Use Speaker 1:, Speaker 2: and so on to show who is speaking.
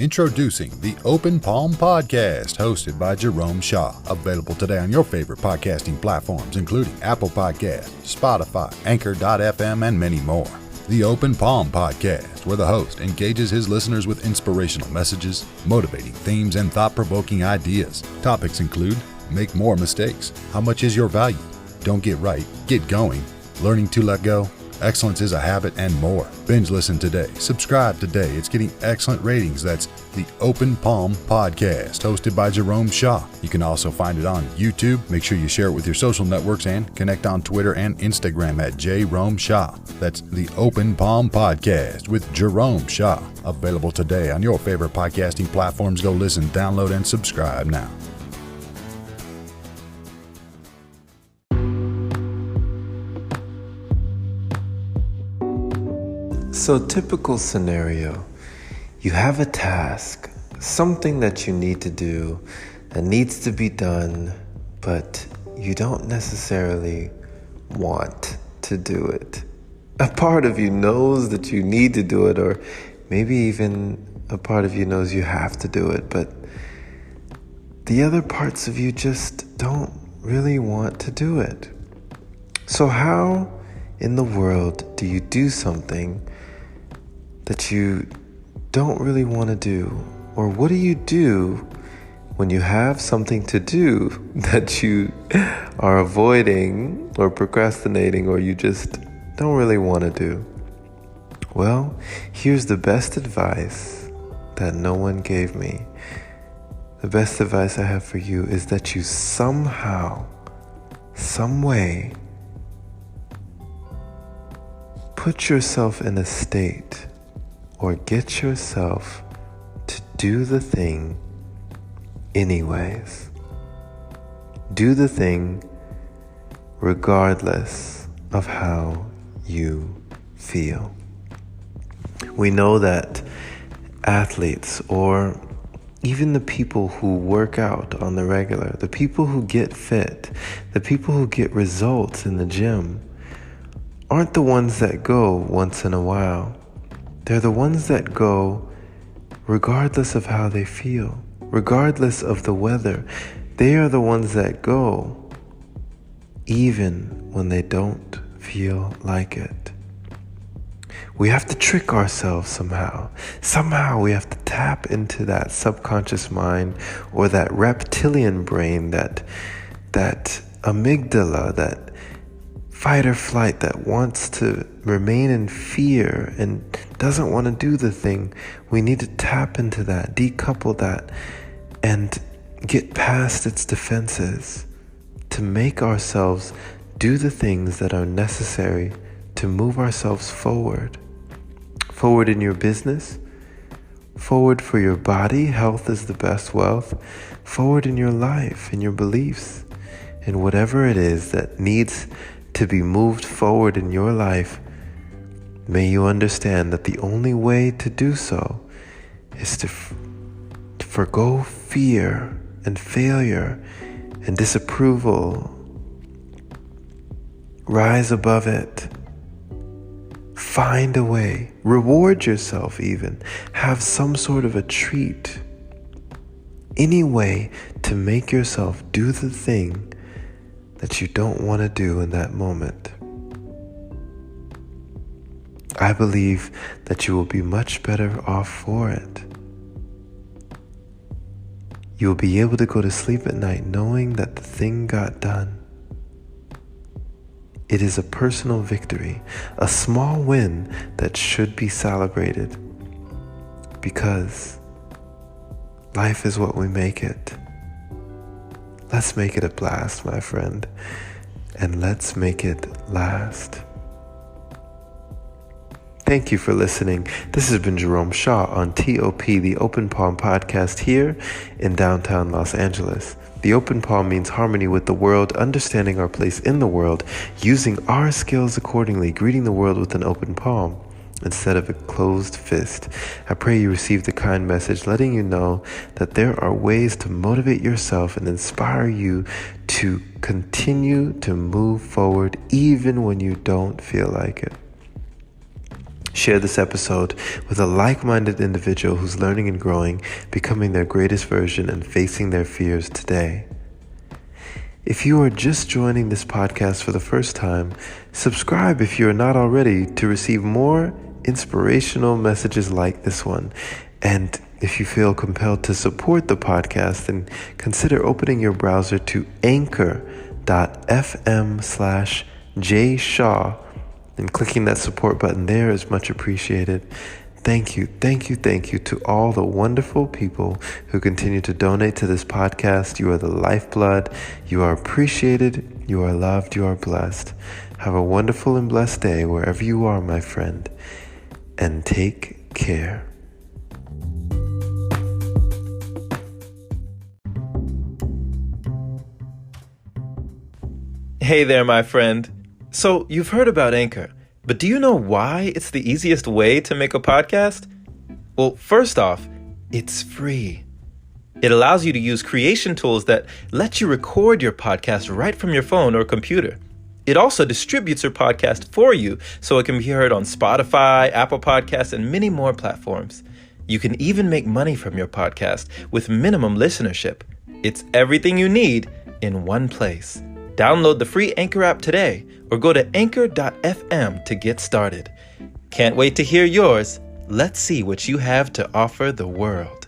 Speaker 1: Introducing the Open Palm Podcast, hosted by Jerome Shaw. Available today on your favorite podcasting platforms, including Apple Podcasts, Spotify, Anchor.fm, and many more. The Open Palm Podcast, where the host engages his listeners with inspirational messages, motivating themes, and thought-provoking ideas. Topics include: make more mistakes, how much is your value, don't get right, get going, learning to let go, excellence is a habit, and more. Binge listen today. Subscribe today. It's getting excellent ratings. That's the Open Palm Podcast, hosted by Jerome Shaw. You can also find it on YouTube. Make sure you share it with your social networks and connect on Twitter and Instagram at Jerome Shaw. That's the Open Palm Podcast with Jerome Shaw. Available today on your favorite podcasting platforms. Go listen, download, and subscribe now.
Speaker 2: So, typical scenario, you have a task, something that you need to do that needs to be done, but you don't necessarily want to do it. A part of you knows that you need to do it, or maybe even a part of you knows you have to do it, but the other parts of you just don't really want to do it. So how in the world do you do something that you don't really want to do? Or what do you do when you have something to do that you are avoiding or procrastinating, or you just don't really want to do? Well, here's the best advice that no one gave me. The best advice I have for you is that you somehow, some way, put yourself in a state or get yourself to do the thing anyways. Do the thing regardless of how you feel. We know that athletes, or even the people who work out on the regular, the people who get fit, the people who get results in the gym, aren't the ones that go once in a while. They're the ones that go regardless of how they feel, regardless of the weather. They are the ones that go even when they don't feel like it. We have to trick ourselves somehow. Somehow we have to tap into that subconscious mind, or that reptilian brain, that amygdala, that fight or flight that wants to remain in fear and doesn't want to do the thing. We need to tap into that, decouple that, and get past its defenses to make ourselves do the things that are necessary to move ourselves forward. Forward in your business, forward for your body. Health is the best wealth. Forward in your life, in your beliefs, in whatever it is that needs to be moved forward in your life. May you understand that the only way to do so is to forgo fear and failure and disapproval. Rise above it. Find a way. Reward yourself even. Have some sort of a treat. Any way to make yourself do the thing that you don't want to do in that moment. I believe that you will be much better off for it. You will be able to go to sleep at night knowing that the thing got done. It is a personal victory, a small win that should be celebrated, because life is what we make it. Let's make it a blast, my friend, and let's make it last. Thank you for listening. This has been Jerome Shaw on TOP, the Open Palm Podcast, here in downtown Los Angeles. The Open Palm means harmony with the world, understanding our place in the world, using our skills accordingly, greeting the world with an open palm instead of a closed fist. I pray you receive the kind message letting you know that there are ways to motivate yourself and inspire you to continue to move forward even when you don't feel like it. Share this episode with a like-minded individual who's learning and growing, becoming their greatest version and facing their fears today. If you are just joining this podcast for the first time, subscribe if you are not already to receive more inspirational messages like this one. And if you feel compelled to support the podcast, then consider opening your browser to anchor.fm/jshaw and clicking that support button there is much appreciated. Thank you to all the wonderful people who continue to donate to this podcast. You are the lifeblood. You are appreciated. You are loved. You are blessed. Have a wonderful and blessed day wherever you are, my friend. And take care.
Speaker 3: Hey there, my friend. So, you've heard about Anchor, but do you know why it's the easiest way to make a podcast? Well, first off, it's free. It allows you to use creation tools that let you record your podcast right from your phone or computer. It also distributes your podcast for you so it can be heard on Spotify, Apple Podcasts, and many more platforms. You can even make money from your podcast with minimum listenership. It's everything you need in one place. Download the free Anchor app today or go to anchor.fm to get started. Can't wait to hear yours. Let's see what you have to offer the world.